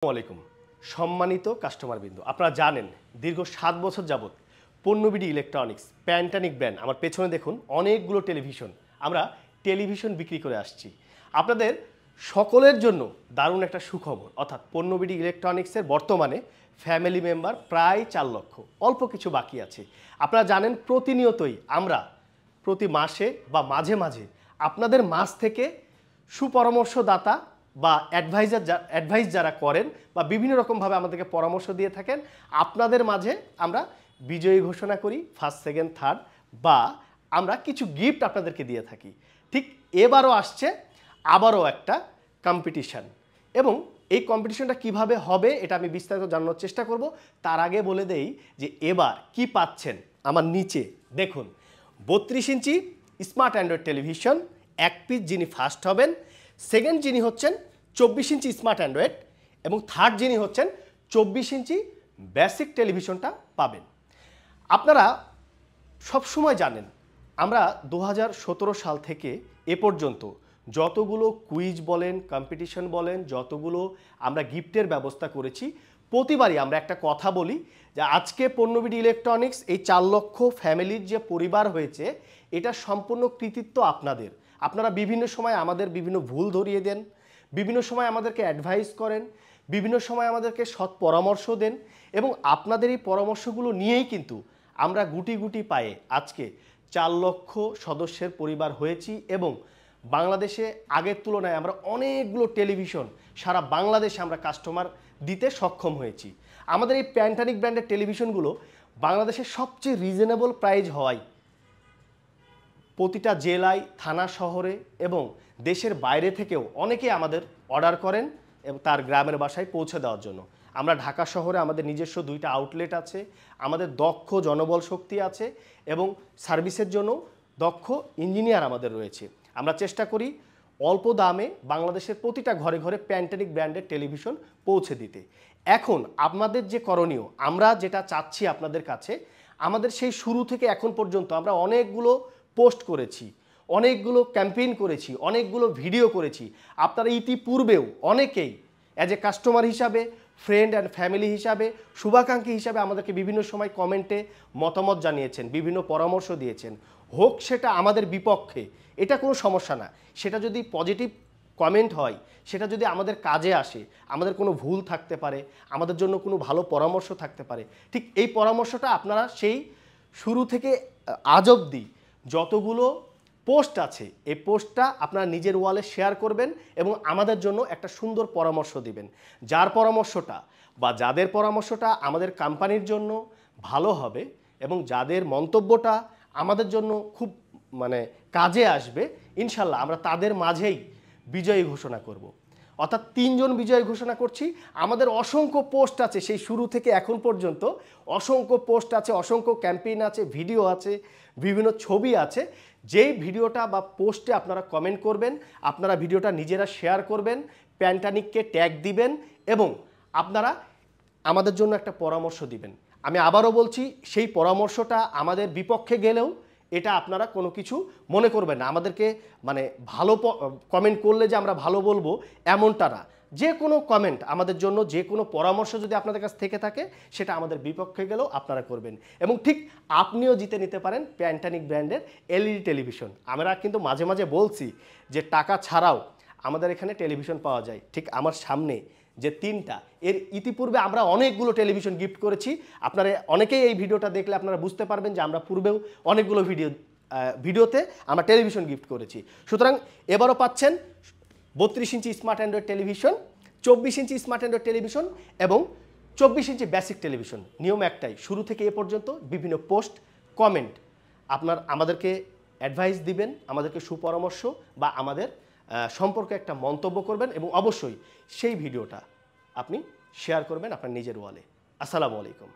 আসসালামু আলাইকুম সম্মানিত কাস্টমারবৃন্দ, আপনারা জানেন দীর্ঘ 7 বছর যাবত পণ্যবিডি ইলেকট্রনিক্স প্যান্টানিক ব্র্যান্ড আমার পেছনে দেখুন অনেকগুলো টেলিভিশন আমরা টেলিভিশন বিক্রি করে আসছি। আপনাদের সকলের জন্য দারুণ একটা সুখবর, অর্থাৎ পণ্যবিডি ইলেকট্রনিক্সের বর্তমানে ফ্যামিলি মেম্বার প্রায় 4 লক্ষ, অল্প কিছু বাকি আছে। আপনারা জানেন প্রতিনিয়তই আমরা প্রতি মাসে বা মাঝে আপনাদের মাঝ থেকে সুপরামর্শদাতা বা অ্যাডভাইস যারা করেন বা বিভিন্ন রকমভাবে আমাদেরকে পরামর্শ দিয়ে থাকেন, আপনাদের মাঝে আমরা বিজয়ী ঘোষণা করি, ফার্স্ট সেকেন্ড থার্ড, বা আমরা কিছু গিফট আপনাদেরকে দিয়ে থাকি। ঠিক এবারও আসছে আবারও একটা কম্পিটিশান, এবং এই কম্পিটিশনটা কিভাবে হবে এটা আমি বিস্তারিত জানানোর চেষ্টা করব। তার আগে বলে দেই যে এবার কি পাচ্ছেন। আমার নিচে দেখুন 32 ইঞ্চি স্মার্ট অ্যান্ড্রয়েড টেলিভিশন, এক পিস যিনি ফার্স্ট হবেন, সেকেন্ড যিনি হচ্ছেন 24 ইঞ্চি স্মার্ট অ্যান্ড্রয়েড, এবং থার্ড যিনি হচ্ছেন 24 ইঞ্চি বেসিক টেলিভিশনটা পাবেন। আপনারা সবসময় জানেন আমরা 2017 সাল থেকে এ পর্যন্ত যতগুলো কুইজ বলেন, কম্পিটিশন বলেন, যতগুলো আমরা গিফটের ব্যবস্থা করেছি, প্রতিবারই আমরা একটা কথা বলি যে আজকে পণ্যবিডি ইলেকট্রনিক্স এই 4 লক্ষ ফ্যামিলির যে পরিবার হয়েছে, এটা সম্পূর্ণ কৃতিত্ব আপনাদের। আপনারা বিভিন্ন সময় আমাদের বিভিন্ন ভুল ধরিয়ে দেন, বিভিন্ন সময় আমাদেরকে অ্যাডভাইস করেন, বিভিন্ন সময় আমাদেরকে সৎ পরামর্শ দেন, এবং আপনাদের এই পরামর্শগুলো নিয়েই কিন্তু আমরা গুটি গুটি পায়ে আজকে 4 লক্ষ সদস্যের পরিবার হয়েছি, এবং বাংলাদেশে আগের তুলনায় আমরা অনেকগুলো টেলিভিশন সারা বাংলাদেশে আমরা কাস্টমার দিতে সক্ষম হয়েছি। আমাদের এই প্যান্টানিক ব্র্যান্ডের টেলিভিশনগুলো বাংলাদেশের সবচেয়ে রিজনেবল প্রাইস হওয়ায় প্রতিটা জেলায়, থানা, শহরে এবং দেশের বাইরে থেকেও অনেকে আমাদের অর্ডার করেন এবং তার গ্রামের বাসায় পৌঁছে দেওয়ার জন্য। আমরা ঢাকা শহরে আমাদের নিজস্ব 2টা আউটলেট আছে, আমাদের দক্ষ জনবল শক্তি আছে, এবং সার্ভিসের জন্য দক্ষ ইঞ্জিনিয়ার আমাদের রয়েছে। আমরা চেষ্টা করি অল্প দামে বাংলাদেশের প্রতিটা ঘরে ঘরে প্যান্টানিক ব্র্যান্ডের টেলিভিশন পৌঁছে দিতে। এখন আপনাদের যে করণীয়, আমরা যেটা চাচ্ছি আপনাদের কাছে, আমাদের সেই শুরু থেকে এখন পর্যন্ত আমরা অনেকগুলো পোস্ট করেছি, অনেকগুলো ক্যাম্পেইন করেছি, অনেকগুলো ভিডিও করেছি। আপনারা ইতিপূর্বেও অনেকেই অ্যাজ এ কাস্টমার হিসাবে, ফ্রেন্ড অ্যান্ড ফ্যামিলি হিসাবে, শুভাকাঙ্ক্ষী হিসাবে আমাদেরকে বিভিন্ন সময় কমেন্টে মতামত জানিয়েছেন, বিভিন্ন পরামর্শ দিয়েছেন। হোক সেটা আমাদের বিপক্ষে, এটা কোনো সমস্যা না। সেটা যদি পজিটিভ কমেন্ট হয়, সেটা যদি আমাদের কাজে আসে, আমাদের কোনো ভুল থাকতে পারে, আমাদের জন্য কোনো ভালো পরামর্শ থাকতে পারে, ঠিক এই পরামর্শটা আপনারা সেই শুরু থেকে আজ অবধি যতগুলো পোস্ট আছে, এই পোস্টটা আপনারা নিজের ওয়ালে শেয়ার করবেন এবং আমাদের জন্য একটা সুন্দর পরামর্শ দিবেন। যার পরামর্শটা বা যাদের পরামর্শটা আমাদের কোম্পানির জন্য ভালো হবে এবং যাদের মন্তব্যটা আমাদের জন্য খুব কাজে আসবে, ইনশাল্লাহ আমরা তাদের মাঝেই বিজয়ী ঘোষণা করব। অর্থাৎ 3 জন বিজয়ী ঘোষণা করছি। আমাদের অসংখ্য পোস্ট আছে, সেই শুরু থেকে এখন পর্যন্ত অসংখ্য পোস্ট আছে, অসংখ্য ক্যাম্পেইন আছে, ভিডিও আছে, বিভিন্ন ছবি আছে। যেই ভিডিওটা বা পোস্টে আপনারা কমেন্ট করবেন, আপনারা ভিডিওটা নিজেরা শেয়ার করবেন, প্যান্টানিককে ট্যাগ দিবেন এবং আপনারা আমাদের জন্য একটা পরামর্শ দিবেন। আমি আবারও বলছি, সেই পরামর্শটা আমাদের বিপক্ষে গেলেও এটা আপনারা কোনো কিছু মনে করবেন না। আমাদেরকে ভালো কমেন্ট করলে যে আমরা ভালো বলবো এমনটা না। যে কোনো কমেন্ট আমাদের জন্য, যে কোনো পরামর্শ যদি আপনাদের কাছ থেকে থাকে, সেটা আমাদের বিপক্ষে গেলেও আপনারা করবেন, এবং ঠিক আপনিও জিতে নিতে পারেন প্যান্টানিক ব্র্যান্ডের এলইডি টেলিভিশন। আমরা কিন্তু মাঝে মাঝে বলছি যে টাকা ছাড়াও আমাদের এখানে টেলিভিশন পাওয়া যায়। ঠিক আমার সামনে যে 3টা, এর ইতিপূর্বে আমরা অনেকগুলো টেলিভিশন গিফট করেছি। আপনারা অনেকেই এই ভিডিওটা দেখলে আপনারা বুঝতে পারবেন যে আমরা পূর্বেও অনেকগুলো ভিডিওতে আমরা টেলিভিশন গিফট করেছি। সুতরাং এবারও পাচ্ছেন 32 ইঞ্চি স্মার্ট অ্যান্ড্রয়েড টেলিভিশন, 24 ইঞ্চি স্মার্ট অ্যান্ড্রয়েড টেলিভিশন এবং 24 ইঞ্চি বেসিক টেলিভিশন। নিয়ম একটাই, শুরু থেকে এ পর্যন্ত বিভিন্ন পোস্ট, কমেন্ট আমাদেরকে অ্যাডভাইস দিবেন, আমাদেরকে সুপরামর্শ বা আমাদের সম্পর্কে একটা মন্তব্য করবেন, এবং অবশ্যই সেই ভিডিওটা আপনি শেয়ার করবেন আপনার নিজের ওয়ালে। আসসালামু আলাইকুম।